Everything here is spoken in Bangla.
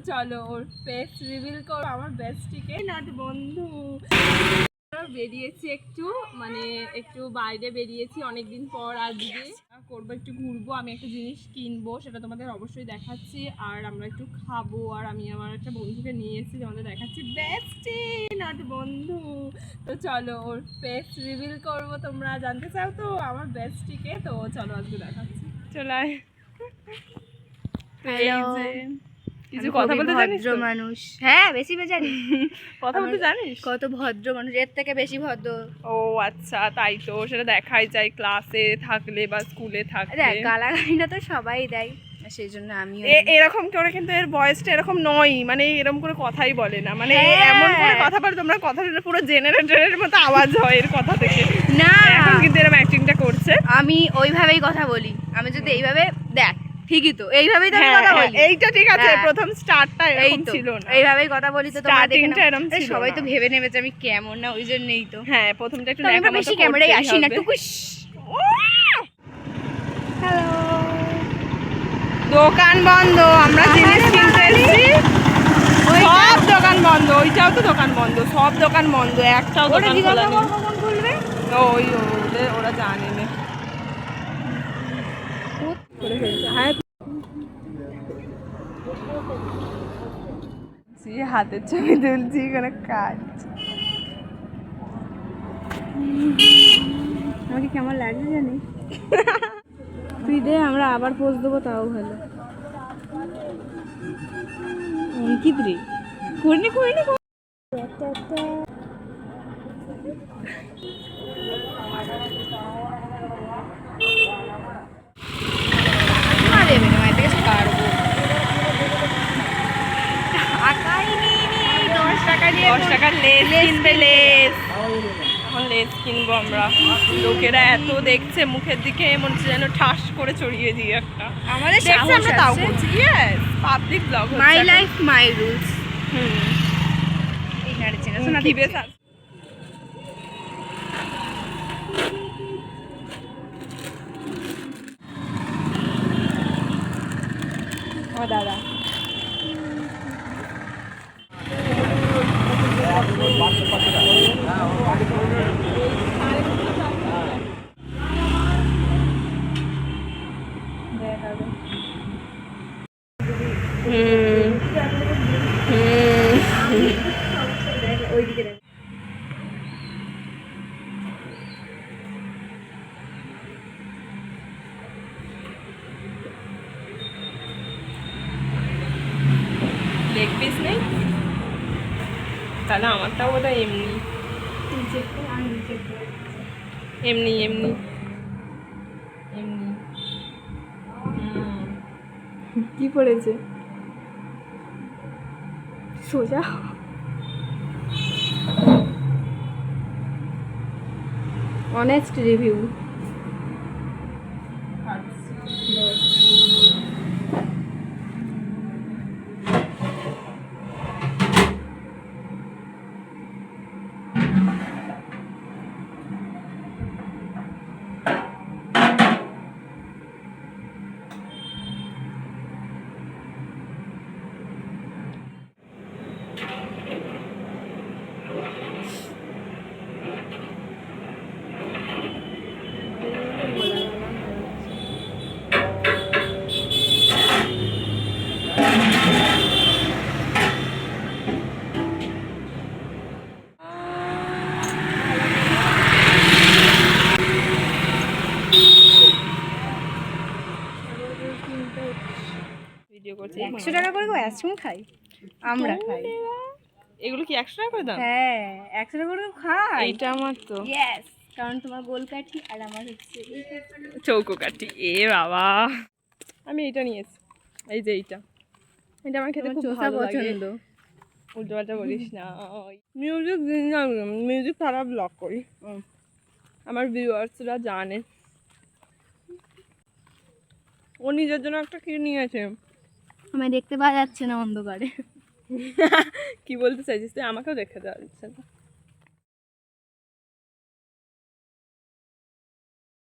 চলো ওর ফেস রিভিল করো আমার বেস্টিকে নট বন্ধু। বেরিয়েছি একটু একটু বাইরে বেরিয়েছি অনেকদিন পর, আজকে করবো একটু ঘুরবো, আমি একটা জিনিস কিনবো সেটা তোমাদের অবশ্যই দেখাচ্ছি, আর আমরা একটু খাবো, আর আমি আমার একটা বন্ধুকে নিয়ে এসেছি তোমাদের দেখাচ্ছি, বেস্টি নট বন্ধু। তো চলো ওর ফেস রিভিল করবো, তোমরা জানতে চাও তো আমার বেস্টিকে, তো চলো আজকে দেখাচ্ছি। চলে কিছু কথা বলতে জানিস? ভদ্র মানুষ, হ্যাঁ বেশি জানি কথা বলতে জানিস? কত ভদ্র মানুষ, এর থেকে বেশি ভদ্র। ও আচ্ছা, তাই তো, সেটা দেখাই যায় ক্লাসে থাকলে বা স্কুলে থাকলে। গালাগালিটা তো সবাই দেয়, সেই জন্য আমি এরকম করে, কিন্তু এর বয়সটা এরকম নয়, এরকম করে কথাই বলে না, এমন করে কথা বলে তোমরা কথা শুনে পুরো জেনারেটরের মতো আওয়াজ হয় এর কথা থেকে। না এখন কিন্তু এরকম অ্যাক্টিংটা করছে। আমি ওইভাবেই কথা বলি, আমি যদি এইভাবে দেখ ঠিকই তো, এইভাবেই তো কথা বলি। এইটা ঠিক আছে, প্রথম স্টার্টটা এরকম ছিল না, এইভাবেই কথা বলি তো তোমরা দেখে নাও। সবাই তো ভেবে নেবে যে আমি কেমন, না ওই জন্যই তো। হ্যাঁ প্রথমটা একটু ন্যাকা মতো, বেশি ক্যামেরায় আসি না টুকুস। হ্যালো, দোকান বন্ধ, আমরা জিনিস কিনতে এসেছি, সব দোকান বন্ধ, ওইটাও তো দোকান বন্ধ, সব দোকান বন্ধ, একটাও দোকান খোলা নেই। ওই ওরা জানে না। হ্যাঁ হাতের ছবি তুলছি, কোনো কাজ। আমাকে কেমন লাগছে জানি, তুই দে, আমরা আবার পোজ দেবো, তাও ভালো। অঙ্কিত রে করিনি করিনি লেস কিনবো আমরা। লোকেরা এত দেখছে, মুখের দিকে মনে হচ্ছে যেন ঠাস করে চড়িয়ে দিই একটা। আমাদের দেখছে, আমরা তাও করছি। Public blog, my life my rules. এইখানে চেনাশোনা দিবে স্যার। ও দাদা ওইদিকে দেখ। লেগ পিস নেই তাহলে আমারটাও বোধ হয় এমনি এমনি এমনি এমনি। কি পড়েছে সোজা? Honest review. ভিডিও করছি। 100 টাকা করে আইসক্রিম খাই আমরা, খাই এগুলো কি 100 টাকা করে দাম? হ্যাঁ 100 টাকা করে খাই। এটা আমার তো ইয়েস, কারণ তোমার গোল কাঠি আর আমার হচ্ছে চৌকো কাঠি। এ বাবা, আমি এটা নিয়েছি, এই যে এইটা, এটা আমার খেতে খুব ভালো পছন্দ। উল্টো পাল্টা বলিস না। মিউজিক ছাড়া ব্লগ করি, আমার ভিউয়ার্সরা জানে। ও নিজের জন্য একটা কি নিয়েছে, আমি দেখতে পাওয়া যাচ্ছে না অন্ধকারে। কি বলতে চাইছিস তুই? আমাকেও দেখতে যাচ্ছে না।